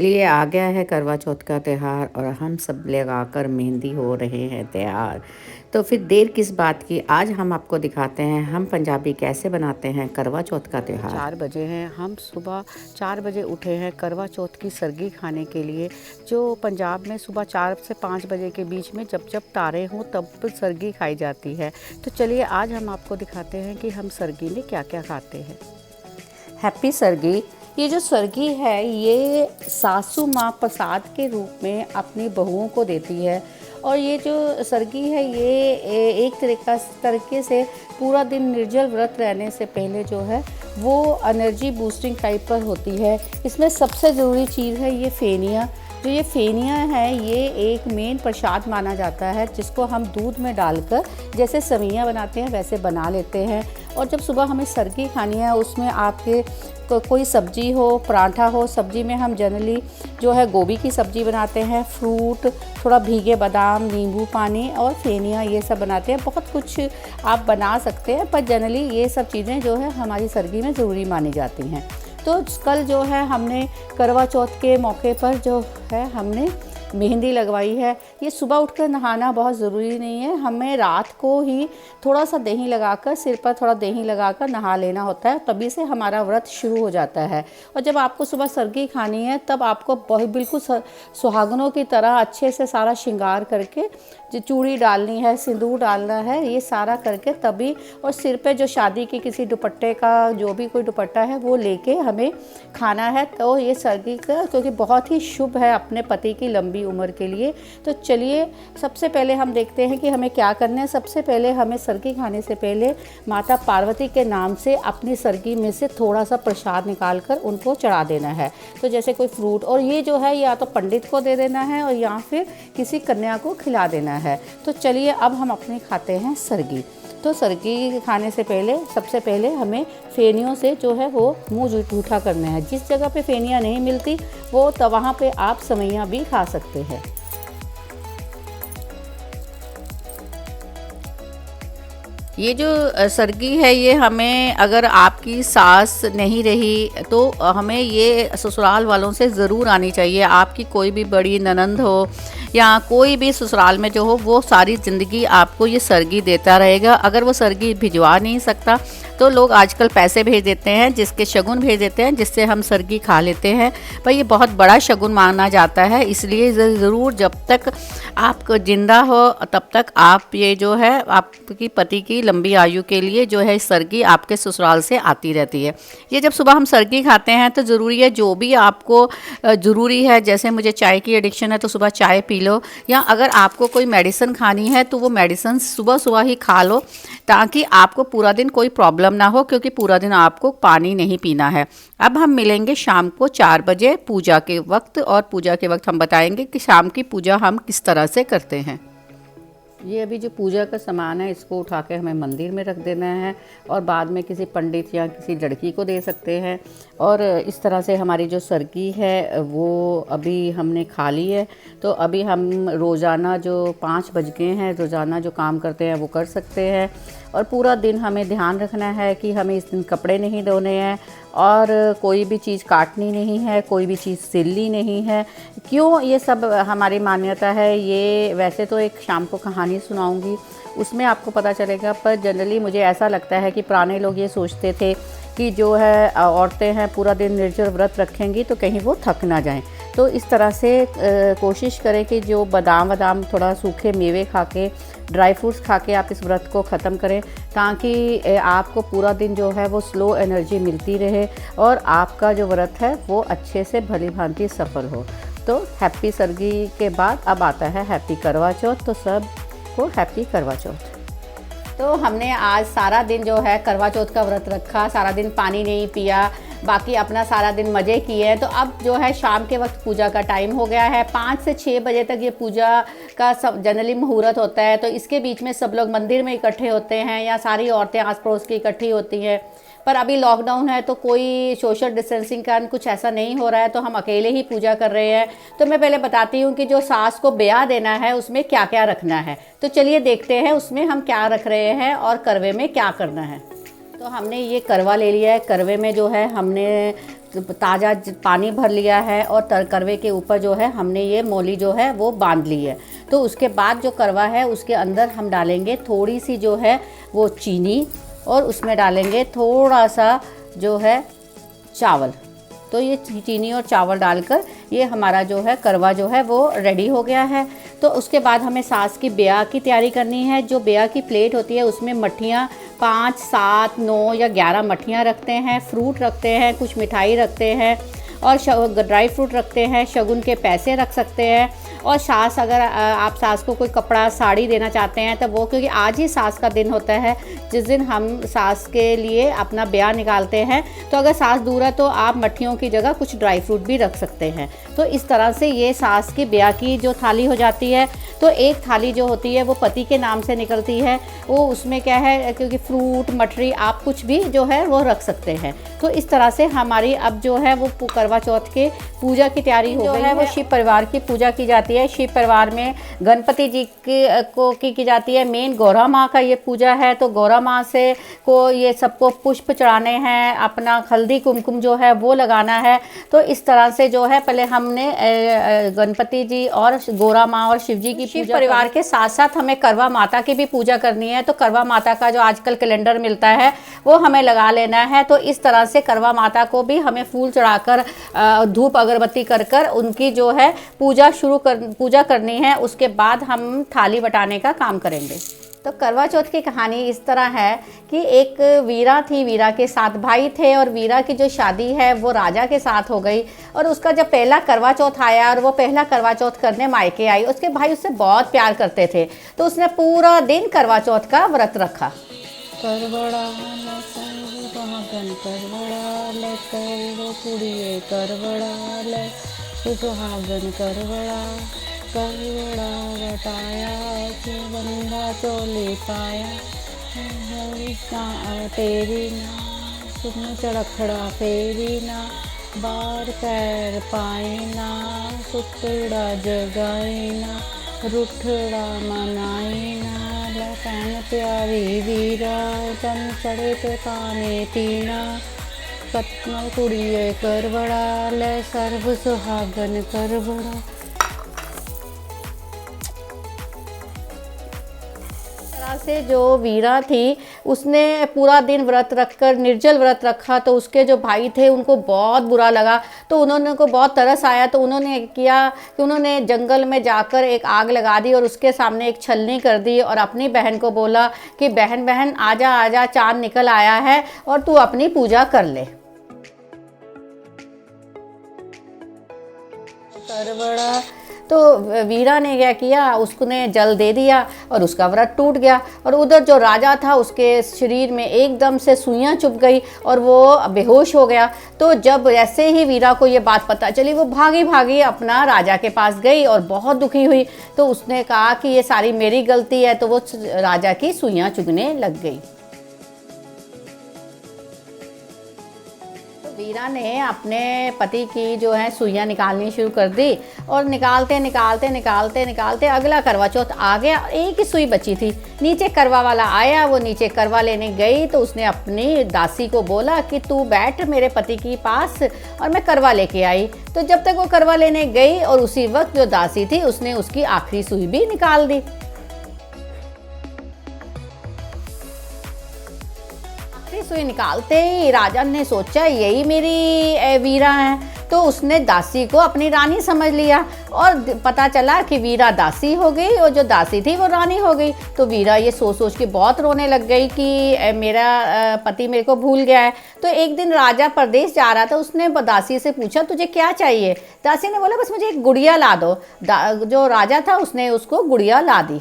चलिए आ गया है करवा चौथ का त्यौहार और हम सब लगाकर मेहंदी हो रहे हैं तैयार। तो फिर देर किस बात की, आज हम आपको दिखाते हैं हम पंजाबी कैसे बनाते हैं करवा चौथ का त्यौहार। 4 बजे हैं, हम सुबह 4 बजे उठे हैं करवा चौथ की सरगी खाने के लिए। जो पंजाब में सुबह 4 से 5 बजे के बीच में जब जब तारे हों तब सरगी खाई जाती है। तो चलिए आज हम आपको दिखाते हैं कि हम सरगी में क्या क्या खाते हैं। हैप्पी सरगी। ये जो सरगी है ये सासू माँ प्रसाद के रूप में अपनी बहुओं को देती है। और ये जो सरगी है ये एक तरीके से पूरा दिन निर्जल व्रत रहने से पहले जो है वो एनर्जी बूस्टिंग टाइप पर होती है। इसमें सबसे ज़रूरी चीज़ है ये फेनिया। जो ये फेनिया है ये एक मेन प्रसाद माना जाता है, जिसको हम दूध में डालकर जैसे सवैयाँ बनाते हैं वैसे बना लेते हैं। और जब सुबह हमें सरगी खानी है उसमें आपके कोई सब्जी हो, पराठा हो, सब्जी में हम जनरली जो है गोभी की सब्ज़ी बनाते हैं, फ्रूट, थोड़ा भीगे बादाम, नींबू पानी और फेनिया, ये सब बनाते हैं। बहुत कुछ आप बना सकते हैं पर जनरली ये सब चीज़ें जो है हमारी सरगी में ज़रूरी मानी जाती हैं। तो कल जो है हमने करवा चौथ के मौके पर जो है हमने मेहंदी लगवाई है। ये सुबह उठकर नहाना बहुत ज़रूरी नहीं है, हमें रात को ही थोड़ा सा दही लगाकर, सिर पर थोड़ा दही लगाकर नहा लेना होता है, तभी से हमारा व्रत शुरू हो जाता है। और जब आपको सुबह सरगी खानी है तब आपको बहुत बिल्कुल सुहागनों की तरह अच्छे से सारा श्रृंगार करके जो चूड़ी डालनी है, सिंदूर डालना है, ये सारा करके तभी, और सिर पे जो शादी की किसी दुपट्टे का जो भी कोई दुपट्टा है वो लेके हमें खाना है। तो ये सरगी का क्योंकि बहुत ही शुभ है अपने पति की लंबी उम्र के लिए। तो चलिए सबसे पहले हम देखते हैं कि हमें क्या करना है। सबसे पहले हमें सरगी खाने से पहले माता पार्वती के नाम से अपनी सरगी में से थोड़ा सा प्रसाद निकाल कर उनको चढ़ा देना है। तो जैसे कोई फ्रूट, और ये जो है या तो पंडित को दे देना है और या फिर किसी कन्या को खिला देना है। तो चलिए अब हम अपनी खाते हैं सरगी। तो सरगी खाने से पहले सबसे पहले हमें फेनियों से जो है वो मुंह जूठा करना है। जिस जगह पे फेनियाँ नहीं मिलती वो तो वहाँ पे आप सवैयाँ भी खा सकते हैं। ये जो सरगी है ये हमें, अगर आपकी सास नहीं रही तो हमें ये ससुराल वालों से ज़रूर आनी चाहिए। आपकी कोई भी बड़ी ननंद हो या कोई भी ससुराल में जो हो वो सारी ज़िंदगी आपको ये सरगी देता रहेगा। अगर वो सरगी भिजवा नहीं सकता तो लोग आजकल पैसे भेज देते हैं, जिसके शगुन भेज देते हैं, जिससे हम सरगी खा लेते हैं। पर ये बहुत बड़ा शगुन माना जाता है, इसलिए ज़रूर जब तक आप जिंदा हो तब तक आप ये जो है आपकी पति की लंबी आयु के लिए जो है सरगी आपके ससुराल से आती रहती है। ये जब सुबह हम सरगी खाते हैं तो ज़रूरी है जो भी आपको ज़रूरी है, जैसे मुझे चाय की एडिक्शन है तो सुबह चाय पी लो, या अगर आपको कोई मेडिसिन खानी है तो वो मेडिसिन सुबह सुबह ही खा लो, ताकि आपको पूरा दिन कोई प्रॉब्लम ना हो, क्योंकि पूरा दिन आपको पानी नहीं पीना है। अब हम मिलेंगे शाम को 4 बजे पूजा के वक्त, और पूजा के वक्त हम बताएंगे कि शाम की पूजा हम किस तरह से करते हैं। ये अभी जो पूजा का सामान है इसको उठा के हमें मंदिर में रख देना है और बाद में किसी पंडित या किसी लड़की को दे सकते हैं। और इस तरह से हमारी जो सरगी है वो अभी हमने खा ली है। तो अभी हम रोज़ाना जो 5 बज गए हैं, रोज़ाना जो काम करते हैं वो कर सकते हैं। और पूरा दिन हमें ध्यान रखना है कि हमें इस दिन कपड़े नहीं धोने हैं और कोई भी चीज़ काटनी नहीं है, कोई भी चीज़ सिलनी नहीं है। क्यों ये सब हमारी मान्यता है, ये वैसे तो एक शाम को कहानी सुनाऊंगी, उसमें आपको पता चलेगा। पर जनरली मुझे ऐसा लगता है कि पुराने लोग ये सोचते थे कि जो है औरतें हैं पूरा दिन निर्जल व्रत रखेंगी तो कहीं वो थक ना जाएं। तो इस तरह से कोशिश करें कि जो बादाम थोड़ा सूखे मेवे खा के, ड्राई फ्रूट्स खा के आप इस व्रत को ख़त्म करें, ताकि आपको पूरा दिन जो है वो स्लो एनर्जी मिलती रहे और आपका जो व्रत है वो अच्छे से भली भांति सफल हो। तो हैप्पी सरगी के बाद अब आता है हैप्पी करवा चौथ। तो सब को हैप्पी करवा चौथ। तो हमने आज सारा दिन जो है करवा चौथ का व्रत रखा, सारा दिन पानी नहीं पिया, बाकी अपना सारा दिन मज़े किए। तो अब जो है शाम के वक्त पूजा का टाइम हो गया है। 5 से 6 बजे तक ये पूजा का सब जनरली मुहूर्त होता है। तो इसके बीच में सब लोग मंदिर में इकट्ठे होते हैं या सारी औरतें आस पड़ोस की इकट्ठी होती हैं। पर अभी लॉकडाउन है तो कोई सोशल डिस्टेंसिंग का कुछ ऐसा नहीं हो रहा है, तो हम अकेले ही पूजा कर रहे हैं। तो मैं पहले बताती हूँ कि जो सास को ब्याह देना है उसमें क्या क्या रखना है। तो चलिए देखते हैं उसमें हम क्या रख रहे हैं और करवे में क्या करना है। तो हमने ये करवा ले लिया है। करवे में जो है हमने ताज़ा पानी भर लिया है और करवे के ऊपर जो है हमने ये मोली जो है वो बांध ली है। तो उसके बाद जो करवा है उसके अंदर हम डालेंगे थोड़ी सी जो है वो चीनी और उसमें डालेंगे थोड़ा सा जो है चावल। तो ये चीनी और चावल डालकर ये हमारा जो है करवा जो है वो रेडी हो गया है। तो उसके बाद हमें सास की ब्याह की तैयारी करनी है। जो ब्याह की प्लेट होती है उसमें मट्ठियाँ 5, 7, 9 या 11 मट्ठियाँ रखते हैं, फ्रूट रखते हैं, कुछ मिठाई रखते हैं और ड्राई फ्रूट रखते हैं, शगुन के पैसे रख सकते हैं। और सास अगर आप सास को कोई कपड़ा साड़ी देना चाहते हैं तो वो, क्योंकि आज ही सास का दिन होता है जिस दिन हम सास के लिए अपना ब्याह निकालते हैं, तो अगर सास दूर है तो आप मट्ठियों की जगह कुछ ड्राई फ्रूट भी रख सकते हैं। तो इस तरह से ये सास की ब्याह की जो थाली हो जाती है। तो एक थाली जो होती है वो पति के नाम से निकलती है, वो उसमें क्या है, क्योंकि फ्रूट मठरी आप कुछ भी जो है वो रख सकते हैं। तो इस तरह से हमारी अब जो है वो करवा चौथ के पूजा की तैयारी हो गई है। वो शिव परिवार की पूजा की जाती है। शिव परिवार में गणपति जी की जाती है। मेन गौरा माँ का ये पूजा है। तो गौरा माँ से को ये सबको पुष्प चढ़ाने हैं, अपना हल्दी कुमकुम जो है वो लगाना है। तो इस तरह से जो है पहले हमने गणपति जी और गौरा माँ और शिव जी की शिव परिवार के साथ साथ हमें करवा माता की भी पूजा करनी है। तो करवा माता का जो आजकल कैलेंडर मिलता है वो हमें लगा लेना है। तो इस तरह से करवा माता को भी हमें फूल चढ़ाकर धूप अगरबत्ती कर उनकी जो है पूजा करनी है। उसके बाद हम थाली बटाने का काम करेंगे। तो करवा चौथ की कहानी इस तरह है कि एक वीरा थी, वीरा के 7 भाई थे और वीरा की जो शादी है वो राजा के साथ हो गई। और उसका जब पहला करवा चौथ आया और वो पहला करवा चौथ करने मायके आई, उसके भाई उससे बहुत प्यार करते थे। तो उसने पूरा दिन करवा चौथ का व्रत रखा। करवड़ा सुहागन करवड़ा करवड़ा रटाया बंधा चोली पाया तेरी ना सुन चढ़खड़ा फेरी ना बार पैर पाई ना सुतड़ा जगाई ना रुठड़ा मनाई ना लैन प्यारी वीरा तन चढ़े पे पाने तीना कतना कुड़िए करवड़ा ले सर्व सुहागन करवड़ा। से जो वीरा थी उसने पूरा दिन व्रत रखकर निर्जल व्रत रखा। तो उसके जो भाई थे उनको बहुत बुरा लगा। तो उन्होंने को बहुत तरस आया। तो उन्होंने किया कि उन्होंने जंगल में जाकर एक आग लगा दी और उसके सामने एक छलनी कर दी और अपनी बहन को बोला कि बहन बहन आजा आजा, चांद निकल आया है और तू अपनी पूजा कर ले। करवड़ा तो वीरा ने क्या किया, उसने जल दे दिया और उसका व्रत टूट गया। और उधर जो राजा था उसके शरीर में एकदम से सुइयां चुभ गई और वो बेहोश हो गया। तो जब ऐसे ही वीरा को ये बात पता चली, वो भागी भागी अपना राजा के पास गई और बहुत दुखी हुई। तो उसने कहा कि ये सारी मेरी गलती है। तो वो राजा की सुइयां चुभने लग गई। वीरा ने अपने पति की जो है सुइयां निकालनी शुरू कर दी और निकालते निकालते निकालते निकालते अगला करवा चौथ आ गया। एक ही सुई बची थी। नीचे करवा वाला आया, वो नीचे करवा लेने गई तो उसने अपनी दासी को बोला कि तू बैठ मेरे पति के पास और मैं करवा लेके आई। तो जब तक वो करवा लेने गई और उसी वक्त जो दासी थी उसने उसकी आखिरी सुई भी निकाल दी। सुई निकालते ही राजा ने सोचा यही मेरी वीरा है। तो उसने दासी को अपनी रानी समझ लिया और पता चला कि वीरा दासी हो गई और जो दासी थी वो रानी हो गई। तो वीरा ये सोच सोच के बहुत रोने लग गई कि मेरा पति मेरे को भूल गया है। तो एक दिन राजा परदेश जा रहा था, उसने दासी से पूछा तुझे क्या चाहिए। दासी ने बोला बस मुझे एक गुड़िया ला दो। जो राजा था उसने उसको गुड़िया ला दी।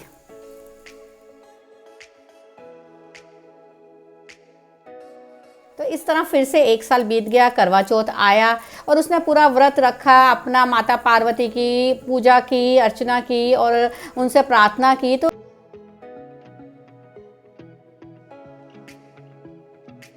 तो इस तरह फिर से 1 साल बीत गया, करवा चौथ आया और उसने पूरा व्रत रखा, अपना माता पार्वती की पूजा की, अर्चना की और उनसे प्रार्थना की। तो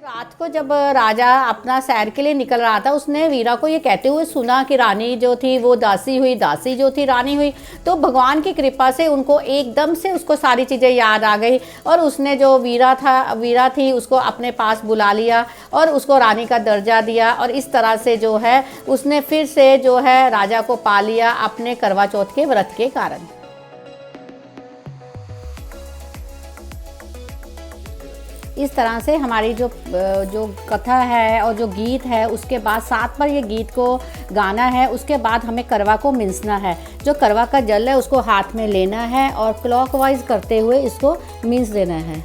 रात को जब राजा अपना सैर के लिए निकल रहा था, उसने वीरा को ये कहते हुए सुना कि रानी जो थी वो दासी जो थी रानी हुई। तो भगवान की कृपा से उनको एकदम से उसको सारी चीज़ें याद आ गई और उसने जो वीरा थी उसको अपने पास बुला लिया और उसको रानी का दर्जा दिया और इस तरह से जो है उसने फिर से जो है राजा को पा लिया अपने करवा चौथ के व्रत के कारण। इस तरह से हमारी जो कथा है और जो गीत है उसके बाद 7 बार ये गीत को गाना है। उसके बाद हमें करवा को मिंसना है। जो करवा का जल है उसको हाथ में लेना है और क्लॉकवाइज करते हुए इसको मिंस देना है।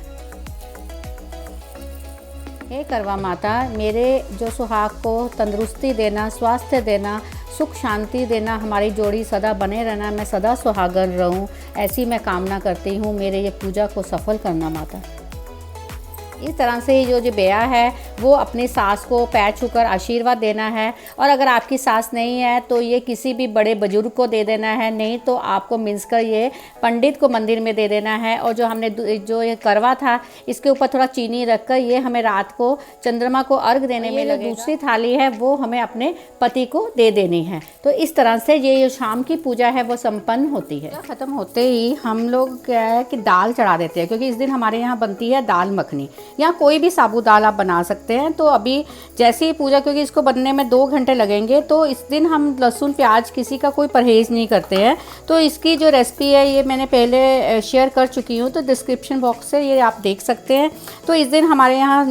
हे करवा माता, मेरे जो सुहाग को तंदुरुस्ती देना, स्वास्थ्य देना, सुख शांति देना, हमारी जोड़ी सदा बने रहना, मैं सदा सुहागन रहूं, ऐसी मैं कामना करती हूँ। मेरे ये पूजा को सफल करना माता। इस तरह से जो बेया है वो अपनी सास को पैर छूकर आशीर्वाद देना है और अगर आपकी सास नहीं है तो ये किसी भी बड़े बुजुर्ग को दे देना है, नहीं तो आपको मिलकर ये पंडित को मंदिर में दे देना है। और जो हमने जो ये करवा था इसके ऊपर थोड़ा चीनी रखकर ये हमें रात को चंद्रमा को अर्घ देने में लगेगा। दूसरी थाली है वो हमें अपने पति को दे देनी है। तो इस तरह से ये शाम की पूजा है वो संपन्न होती है। ख़त्म होते ही हम लोग क्या है कि दाल चढ़ा देते हैं, क्योंकि इस दिन हमारे यहाँ बनती है दाल मखनी या कोई भी साबुत दाल आप बना सकते हैं। तो अभी जैसे ही पूजा, क्योंकि इसको बनने में 2 घंटे लगेंगे, तो इस दिन हम लहसुन प्याज किसी का कोई परहेज़ नहीं करते हैं। तो इसकी जो रेसिपी है ये मैंने पहले शेयर कर चुकी हूँ, तो डिस्क्रिप्शन बॉक्स से ये आप देख सकते हैं। तो इस दिन हमारे यहाँ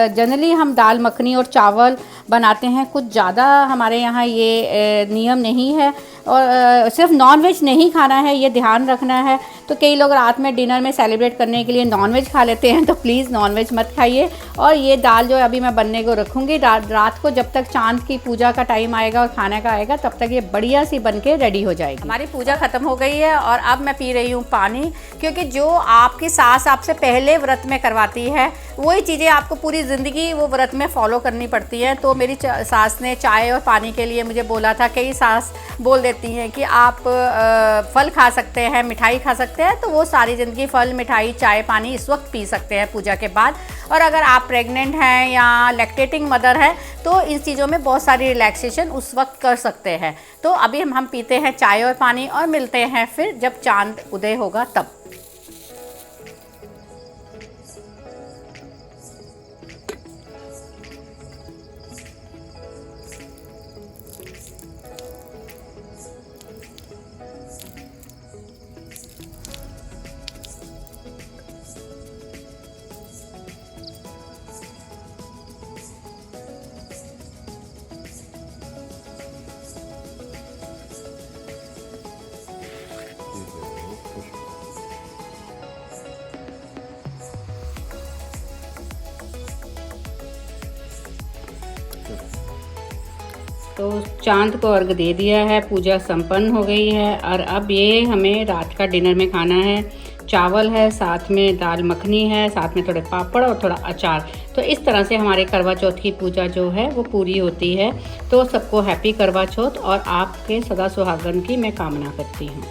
जनरली हम दाल मखनी और चावल बनाते हैं। कुछ ज़्यादा हमारे यहाँ ये नियम नहीं है और सिर्फ नॉनवेज नहीं खाना है, ये ध्यान रखना है। तो कई लोग रात में डिनर में सेलिब्रेट करने के लिए नॉनवेज खा लेते हैं, तो प्लीज़ नॉनवेज मत खाइए। और ये दाल जो अभी मैं बनने को रखूँगी, रात को जब तक चांद की पूजा का टाइम आएगा और खाने का आएगा तब तक ये बढ़िया सी बन के रेडी हो जाएगी। हमारी पूजा ख़त्म हो गई है और अब मैं पी रही हूँ पानी, क्योंकि जो आपकी सास आपसे पहले व्रत में करवाती है वही चीज़ें आपको पूरी ज़िंदगी वो व्रत में फॉलो करनी पड़ती है। तो मेरी सास ने चाय और पानी के लिए मुझे बोला था। कई सास बोल देती हैं कि आप फल खा सकते हैं, मिठाई खा सकते हैं, तो वो सारी ज़िंदगी फल, मिठाई, चाय, पानी इस वक्त पी सकते हैं पूजा के बाद। और अगर आप प्रेग्नेंट हैं या लैक्टेटिंग मदर है तो इन चीज़ों में बहुत सारी रिलैक्सेशन उस वक्त कर सकते हैं। तो अभी हम पीते हैं चाय और पानी और मिलते हैं फिर जब चांद उदय होगा तब। तो चांद को अर्घ दे दिया है, पूजा संपन्न हो गई है और अब ये हमें रात का डिनर में खाना है। चावल है, साथ में दाल मखनी है, साथ में थोड़े पापड़ और थोड़ा अचार। तो इस तरह से हमारे करवा चौथ की पूजा जो है वो पूरी होती है। तो सबको हैप्पी करवा चौथ और आपके सदा सुहागन की मैं कामना करती हूँ।